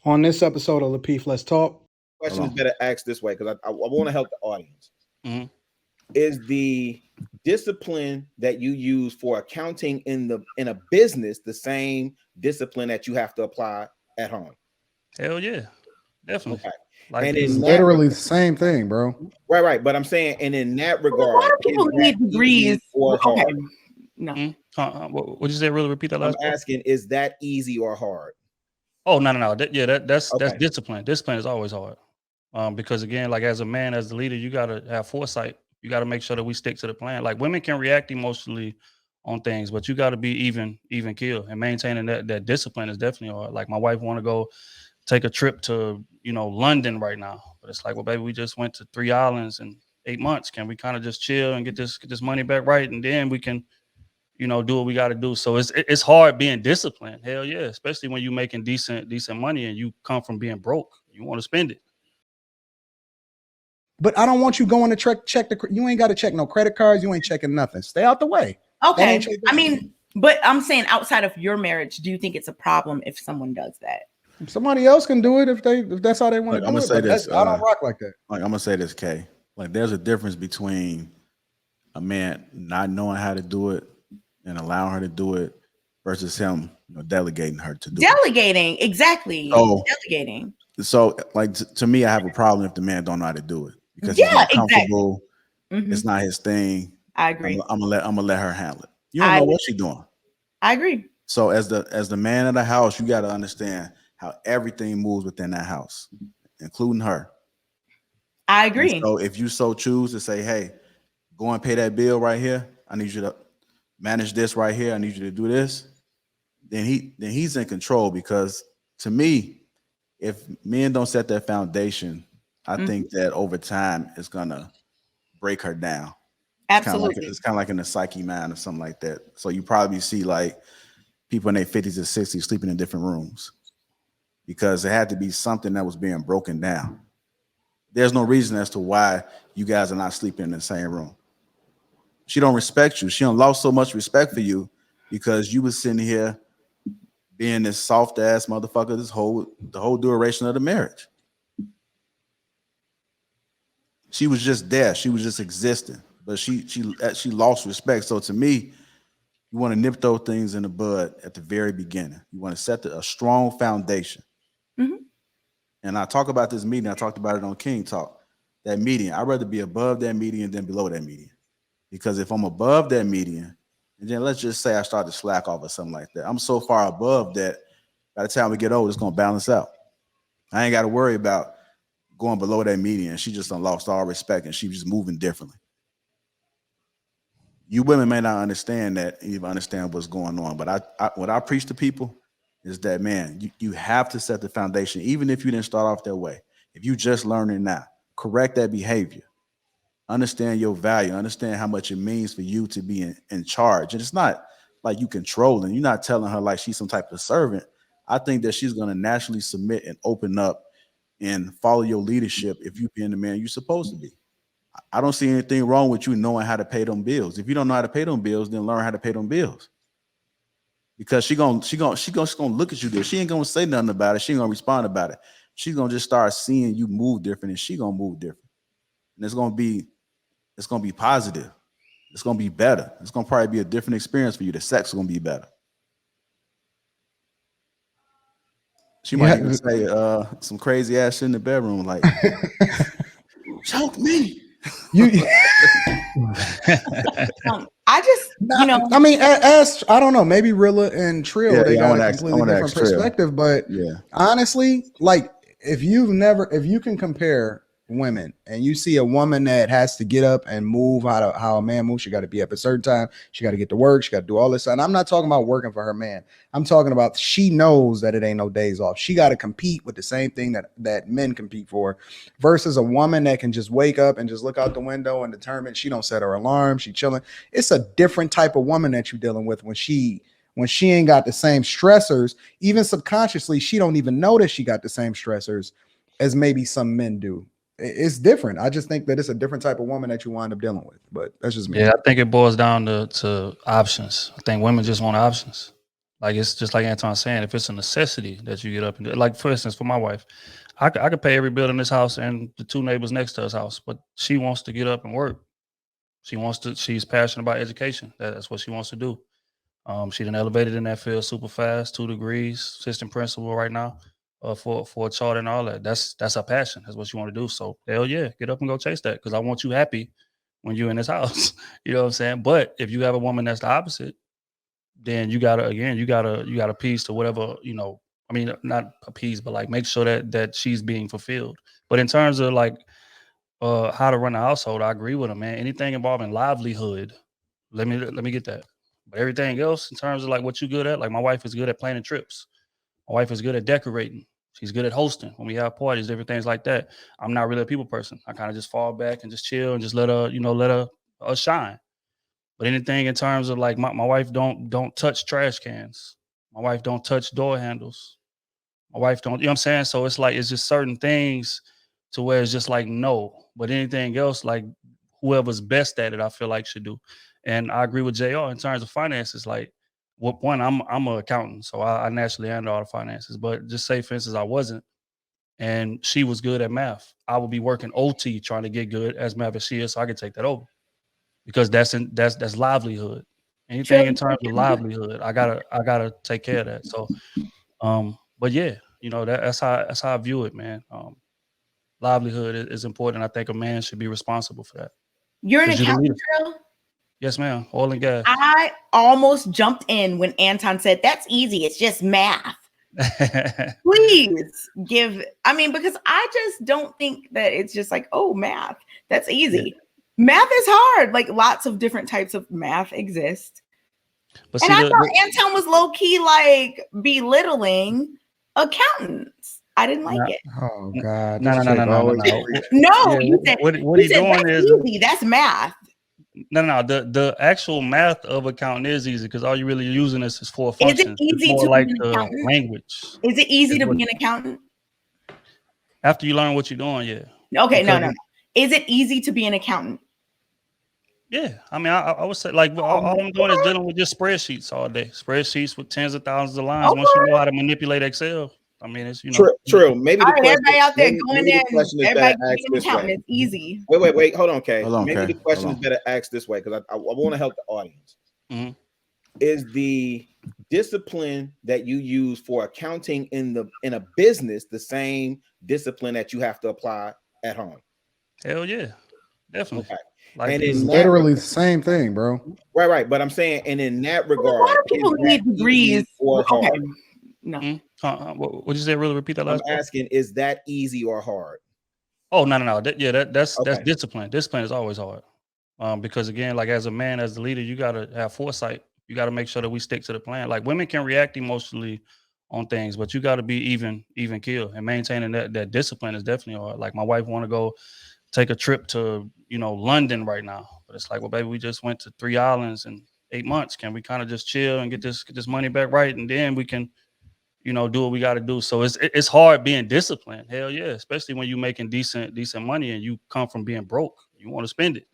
On this episode of Lapeef, Let's Talk. Question is better asked this way because I want to help the audience. Mm-hmm. Is the discipline that you use for accounting in a business the same discipline that you have to apply at home? Hell yeah, definitely. Okay. Like, and it's literally the same thing, bro. Right. But I'm saying, and in that regard, why do people need degrees? Or hard? Okay. No. What you say? Really repeat that last I'm asking, is that easy or hard? Oh, no. That's discipline. Discipline is always hard. Because again, like as a man, as the leader, you gotta have foresight. You gotta make sure that we stick to the plan. Like women can react emotionally on things, but you gotta be even keel, and maintaining that discipline is definitely hard. Like my wife want to go take a trip to London right now, but it's like, well, baby, we just went to 3 islands in 8 months. Can we kind of just chill and get this money back right, and then we can do what we got to do. So it's hard being disciplined. Hell yeah, especially when you're making decent money and you come from being broke. You want to spend it. But I don't want you going to check you ain't got to check no credit cards. You ain't checking nothing. Stay out the way. Okay. I mean, but I'm saying outside of your marriage, do you think it's a problem if someone does that? Somebody else can do it if that's how they want to do it. I'm gonna say this. I don't rock like that. Like I'm gonna say this, Kay. Like there's a difference between a man not knowing how to do it and allowing her to do it versus him delegating her to do it. Exactly. Delegating. So like to me, I have a problem if the man don't know how to do it because he's not comfortable. Exactly. It's not his thing. I agree. I'm gonna let her handle it. You don't know what she's doing. I agree. So as the man of the house, you got to understand how everything moves within that house, including her. I agree. And so if you so choose to say, hey, go and pay that bill right here. I need you to manage this right here. I need you to do this. Then he's in control, because to me, if men don't set that foundation, I think that over time it's gonna break her down. Absolutely. It's kind of like in the psyche mind or something like that. So you probably see like people in their 50s and 60s sleeping in different rooms because it had to be something that was being broken down. There's no reason as to why you guys are not sleeping in the same room. She don't respect you. She don't lost so much respect for you because you was sitting here being this soft ass motherfucker the whole duration of the marriage. She was just there. She was just existing, but she lost respect. So to me, you want to nip those things in the bud at the very beginning. You want to set a strong foundation. Mm-hmm. And I talk about this median. I talked about it on King Talk. That median, I'd rather be above that median than below that median. Because if I'm above that median, and then let's just say I start to slack off or something like that, I'm so far above that by the time we get old, it's going to balance out. I ain't got to worry about going below that median. She just done lost all respect and she was just moving differently. You women may not understand that, even understand what's going on. But what I preach to people is that, man, you have to set the foundation, even if you didn't start off that way. If you just learning now, correct that behavior. Understand your value. Understand how much it means for you to be in charge. And it's not like you controlling. You're not telling her like she's some type of servant. I think that she's going to naturally submit and open up and follow your leadership if you being the man you're supposed to be. I don't see anything wrong with you knowing how to pay them bills. If you don't know how to pay them bills, then learn how to pay them bills. Because she gonna look at you there. She ain't gonna say nothing about it. She ain't gonna respond about it. She's gonna just start seeing you move different, and she gonna move different. And it's gonna be positive. It's gonna be better. It's gonna probably be a different experience for you. The sex is gonna be better. She might even say some crazy ass shit in the bedroom, like choke me. I just, I mean, as I don't know, maybe Rilla and Trill, they got a completely different perspective. But honestly, like if you can compare women and you see a woman that has to get up and move how a man moves, she got to be up at a certain time, she got to get to work, she got to do all this. And I'm not talking about working for her man. I'm talking about she knows that it ain't no days off. She got to compete with the same thing that men compete for, versus a woman that can just wake up and just look out the window and determine she don't set her alarm, she chilling. It's a different type of woman that you're dealing with when she ain't got the same stressors. Even subconsciously, she don't even notice she got the same stressors as maybe some men do. It's different. I just think that it's a different type of woman that you wind up dealing with. But that's just me. Yeah, I think it boils down to options. I think women just want options. Like it's just like Anton's saying, if it's a necessity that you get up and do it. Like for instance, for my wife, I could pay every bill in this house and the 2 neighbors next to us house, but she wants to get up and work. She's passionate about education. That's what she wants to do. She done elevated in that field super fast, 2 degrees, assistant principal right now, for a charter and all that. That's her passion. That's what she want to do. So hell yeah, get up and go chase that, because I want you happy when you're in this house. You know what I'm saying? But if you have a woman that's the opposite, then you gotta appease to whatever, I mean, not appease, but like make sure that she's being fulfilled. But in terms of like how to run a household, I agree with him, man. Anything involving livelihood, let me get that. But everything else, in terms of like what you good at, like my wife is good at planning trips. My wife is good at decorating. She's good at hosting when we have parties, different things like that. I'm not really a people person. I kind of just fall back and just chill and just let her shine. But anything in terms of like my wife don't touch trash cans. My wife don't touch door handles. My wife don't, you know what I'm saying? So it's like, it's just certain things to where it's just like, no. But anything else, like whoever's best at it, I feel like should do. And I agree with JR in terms of finances. Like, what point I'm an accountant, so I naturally handle all the finances. But just say, for instance, I wasn't, and she was good at math, I would be working OT trying to get good as math as she is, so I could take that over, because that's livelihood. Anything in terms of livelihood, I gotta take care of that. So, but yeah, that's how I view it, man. Livelihood is important. I think a man should be responsible for that. You're an accountant, Trill? Yes, ma'am. Oil and gas. I almost jumped in when Anton said, that's easy. It's just math. Please because I just don't think that it's just like, oh, math. That's easy. Yeah. Math is hard. Like lots of different types of math exist. But I thought Anton was low key like belittling accountants. I didn't like it. Oh God! No. No, you said what he's doing is easy. That's math. No. The actual math of accounting is easy, because all you really using this is for functions. Is it easy to like be an accountant? Language. Is it easy to be an accountant? After you learn what you're doing, yeah. Okay, no. Is it easy to be an accountant? Yeah, I mean, I would say like all I'm doing is dealing with just spreadsheets all day. Spreadsheets with tens of thousands of lines. Okay. Once you know how to manipulate Excel, I mean, it's true. Maybe the question, everybody out there going in. Everybody being accountant is easy. Wait. Hold on, Kay. Maybe the question is better asked this way, because I want to help the audience. Mm-hmm. Is the discipline that you use for accounting in a business the same discipline that you have to apply at home? Hell yeah, definitely. Okay. Like, and it's literally the same thing, bro. Right. But I'm saying, and in that regard, a lot of people need degrees. Or hard? Okay. No. What did you say? Really repeat that last I'm asking, is that easy or hard? Oh, no. That's discipline. Discipline is always hard. Because again, like as a man, as the leader, you gotta have foresight. You gotta make sure that we stick to the plan. Like women can react emotionally on things, but you gotta be even keel, and maintaining that discipline is definitely hard. Like my wife want to go take a trip to London right now, but it's like, well, baby, we just went to 3 islands in 8 months. Can we kind of just chill and get this money back right, and then we can do what we got to do? So it's hard being disciplined. Hell yeah, especially when you're making decent money and you come from being broke. You want to spend it.